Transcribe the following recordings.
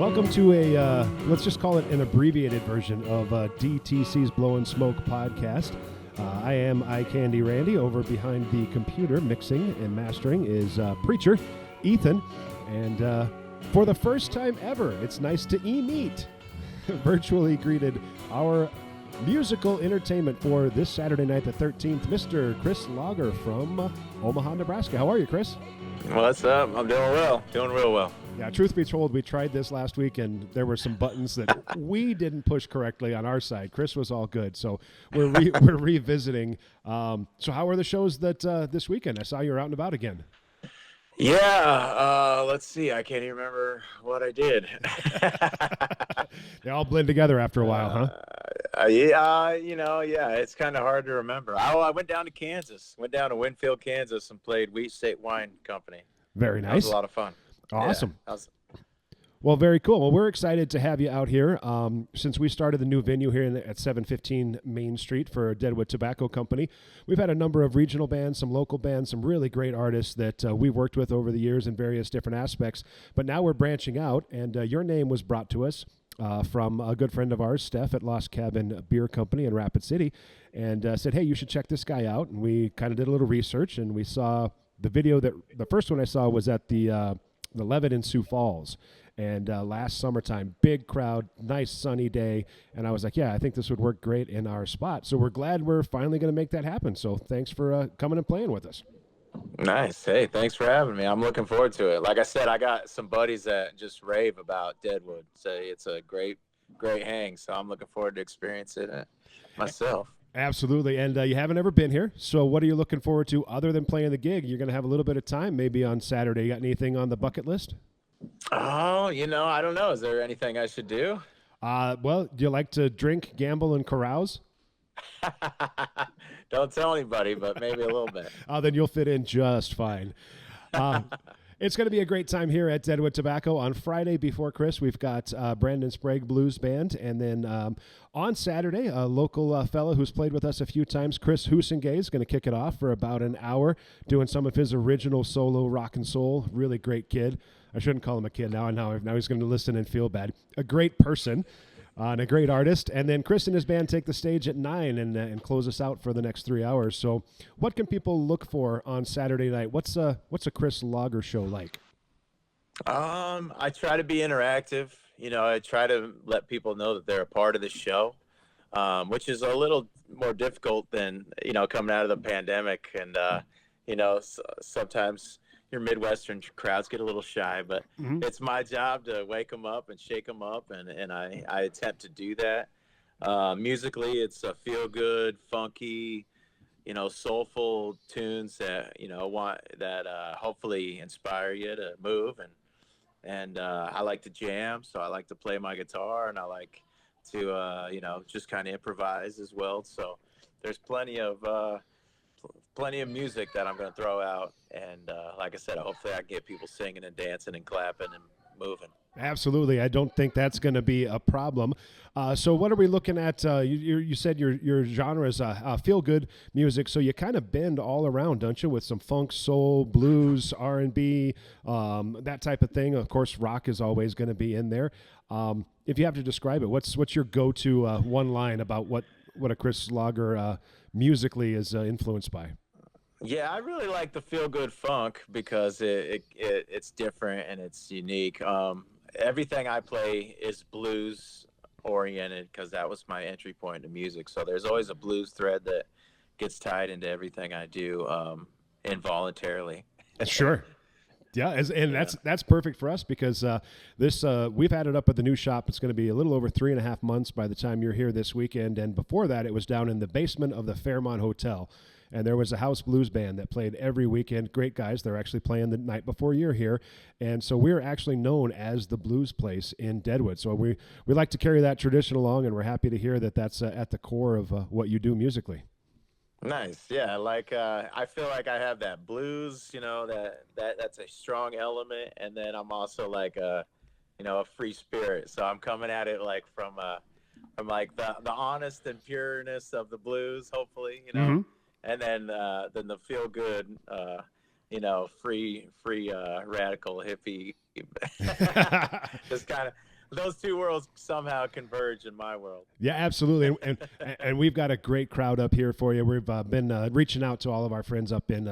Welcome to a, let's just call it an abbreviated version of DTC's Blowin' Smoke podcast. I am Eye Candy Randy. Over behind the computer, mixing and mastering, is Preacher Ethan. And for the first time ever, it's nice to meet virtually greeted our musical entertainment for this Saturday night, the 13th, Mr. Kris Lager from Omaha, Nebraska. How are you, Kris? What's up? I'm doing well. Doing real well. Yeah, truth be told, we tried this last week, and there were some buttons that we didn't push correctly on our side. Kris was all good, so we're revisiting. So how are the shows that this weekend? I saw you were out and about again. Yeah, let's see. I can't even remember what I did. They all blend together after a while, huh? Yeah, it's kind of hard to remember. I went down to Kansas, went down to Winfield, Kansas, and played Wheat State Wine Company. Very nice. That was a lot of fun. Awesome. Yeah, Well, very cool. Well, we're excited to have you out here. Since we started the new venue here at 715 Main Street for Deadwood Tobacco Company, we've had a number of regional bands, some local bands, some really great artists that we've worked with over the years in various different aspects. But now we're branching out, and your name was brought to us from a good friend of ours, Steph, at Lost Cabin Beer Company in Rapid City, and said, hey, you should check this guy out. And we kind of did a little research, and we saw the video that the first one I saw was at the Levitt in Sioux Falls. And last summertime, big crowd, nice sunny day. And I was like, yeah, I think this would work great in our spot. So we're glad we're finally going to make that happen. So thanks for coming and playing with us. Nice. Hey, thanks for having me. I'm looking forward to it. Like I said, I got some buddies that just rave about Deadwood. Say it's a great hang. So I'm looking forward to experiencing it myself. Absolutely. And you haven't ever been here. So what are you looking forward to other than playing the gig? You're going to have a little bit of time maybe on Saturday. You got anything on the bucket list? Oh, I don't know. Is there anything I should do? Well, do you like to drink, gamble, and carouse? Don't tell anybody, but maybe a little bit. Then you'll fit in just fine. It's going to be a great time here at Deadwood Tobacco. On Friday before Kris, we've got Brandon Sprague Blues Band. And then on Saturday, a local fella who's played with us a few times, Chris Husengay, is going to kick it off for about an hour, doing some of his original solo rock and soul. Really great kid. I shouldn't call him a kid now. Now he's going to listen and feel bad. A great person and a great artist. And then Chris and his band take the stage at 9 and close us out for the next 3 hours. So what can people look for on Saturday night? What's a Kris Lager show like? I try to be interactive. I try to let people know that they're a part of the show, which is a little more difficult than, coming out of the pandemic. And, sometimes your Midwestern crowds get a little shy, but It's my job to wake them up and shake them up, and I attempt to do that. Musically, it's a feel-good, funky, soulful tunes that hopefully inspire you to move, and I like to jam, so I like to play my guitar, and I like to just kind of improvise as well. So there's plenty of music that I'm going to throw out. And like I said, hopefully I can get people singing and dancing and clapping and moving. Absolutely. I don't think that's going to be a problem. So what are we looking at? You said your genre is feel-good music, so you kind of bend all around, don't you, with some funk, soul, blues, R&B, that type of thing. Of course, rock is always going to be in there. If you have to describe it, what's your go-to one line about what a Kris Lager musically is influenced by? Yeah, I really like the feel-good funk because it's different and it's unique. Everything I play is blues-oriented because that was my entry point to music. So there's always a blues thread that gets tied into everything I do involuntarily. Sure. Yeah, that's perfect for us because we've had it up at the new shop. It's going to be a little over 3.5 months by the time you're here this weekend. And before that, it was down in the basement of the Fairmont Hotel. And there was a house blues band that played every weekend. Great guys. They're actually playing the night before you're here. And so we're actually known as the blues place in Deadwood. So we like to carry that tradition along, and we're happy to hear that that's at the core of what you do musically. Nice. Yeah, I feel like I have that blues, that's a strong element, and then I'm also like a free spirit. So I'm coming at it like from the honest and pureness of the blues, hopefully, Mm-hmm. And then the feel good, free radical hippie, just kind of those two worlds somehow converge in my world. Yeah, absolutely. And we've got a great crowd up here for you. We've been reaching out to all of our friends up in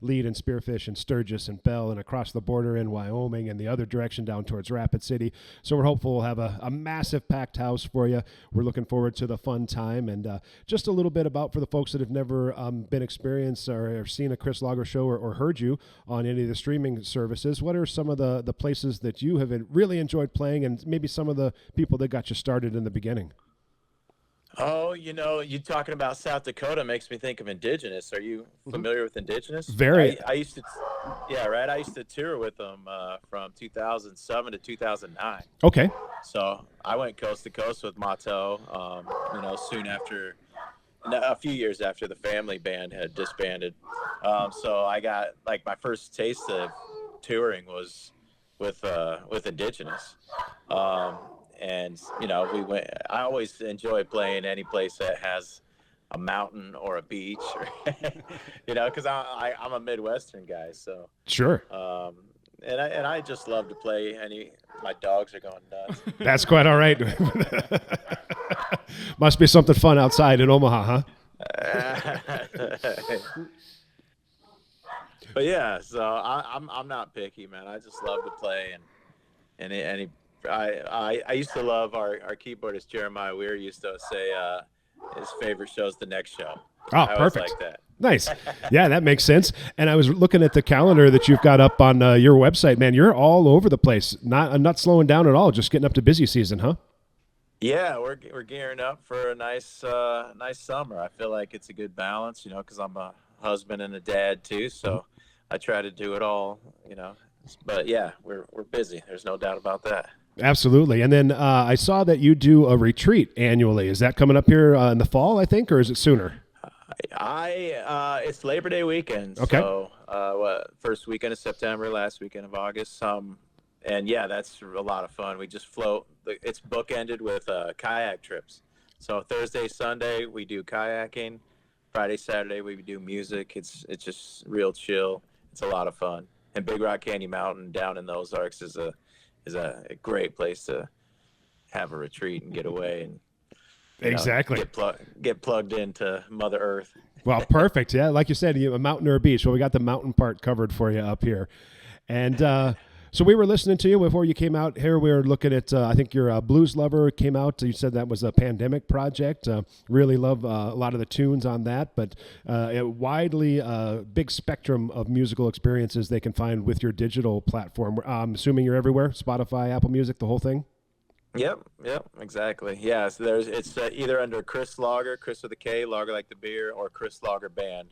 Lead and Spearfish and Sturgis and Bell and across the border in Wyoming and the other direction down towards Rapid City. So we're hopeful we'll have a massive packed house for you. We're looking forward to the fun time. And just a little bit about for the folks that have never been experienced or seen a Kris Lager show or heard you on any of the streaming services. What are some of the places that you have really enjoyed playing, and maybe some of the people that got you started in the beginning? Oh, you talking about South Dakota makes me think of Indigenous. Are you familiar with Indigenous? Very. I used to, yeah, right. I used to tour with them from 2007 to 2009. Okay. So I went coast to coast with Mato, soon after, a few years after the family band had disbanded. So I got, like, my first taste of touring was with Indigenous. And we went. I always enjoy playing any place that has a mountain or a beach, because I'm a Midwestern guy. So sure. And I just love to play my dogs are going nuts. That's quite all right. Must be something fun outside in Omaha, huh? But yeah, so I'm not picky, man. I just love to play, and I used to love our keyboardist Jeremiah Weir used to say his favorite show is the next show. Oh, perfect. Like that. Nice. Yeah, that makes sense. And I was looking at the calendar that you've got up on your website, man. You're all over the place. Not slowing down at all. Just getting up to busy season, huh? Yeah, we're gearing up for a nice summer. I feel like it's a good balance, because I'm a husband and a dad too. So I try to do it all, But yeah, we're busy. There's no doubt about that. Absolutely. And then I saw that you do a retreat annually. Is that coming up here in the fall, I think, or is it sooner? It's Labor Day weekend. Okay. So first weekend of September, last weekend of August. And yeah, that's a lot of fun. We just float. It's bookended with kayak trips. So Thursday, Sunday we do kayaking. Friday, Saturday we do music. It's just real chill. It's a lot of fun. And Big Rock Canyon Mountain down in the Ozarks is a great place to have a retreat and get away and exactly get plugged into Mother Earth. Well, perfect. Yeah, like you said, a mountain or a beach. Well, we got the mountain part covered for you up here. And so we were listening to you before you came out here. We were looking at, I think your Blues Lover came out. You said that was a pandemic project. Really love a lot of the tunes on that, but a widely big spectrum of musical experiences they can find with your digital platform. I'm assuming you're everywhere, Spotify, Apple Music, the whole thing? Yep, exactly. Yeah, so it's either under Kris Lager, Kris with a K, Lager like the beer, or Kris Lager Band.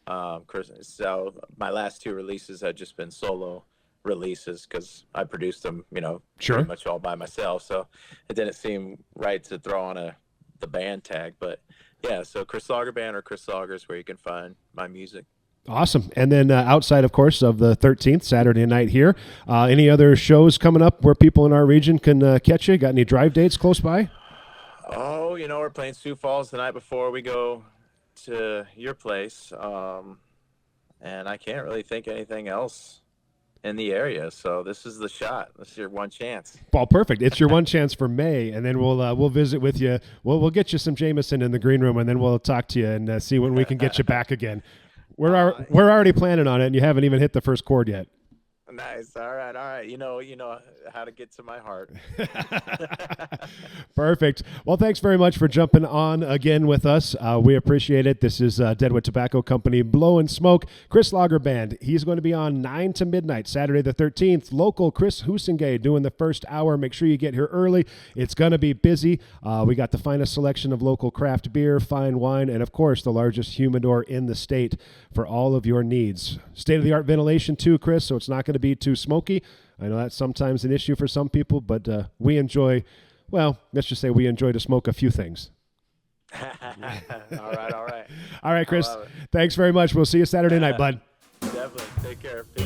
So my last two releases have just been solo releases because I produced them, sure, pretty much all by myself. So it didn't seem right to throw on the band tag. But yeah, so Kris Lager Band or Kris Lager is where you can find my music. Awesome. And then outside, of course, of the 13th, Saturday night here, any other shows coming up where people in our region can catch you? Got any drive dates close by? Oh, we're playing Sioux Falls the night before we go to your place. And I can't really think anything else in the area. So this is the shot. This is your one chance. Well, perfect. It's your one chance for May, and then we'll visit with you. We'll get you some Jameson in the green room, and then we'll talk to you and see when we can get you back again. We're already planning on it, and you haven't even hit the first chord yet. Nice. All right. You know how to get to my heart. Perfect. Well, thanks very much for jumping on again with us. We appreciate it. This is Deadwood Tobacco Company, Blowin' Smoke, Kris Lager Band. He's going to be on 9 to midnight, Saturday the 13th. Local Chris Husingay doing the first hour. Make sure you get here early. It's going to be busy. We got the finest selection of local craft beer, fine wine, and, of course, the largest humidor in the state for all of your needs. State-of-the-art ventilation, too, Chris, so it's not going to be too smoky. I know that's sometimes an issue for some people, but we enjoy, well, let's just say we enjoy to smoke a few things. All right. All right, Chris. Thanks very much. We'll see you Saturday night, bud. Definitely. Take care. Peace.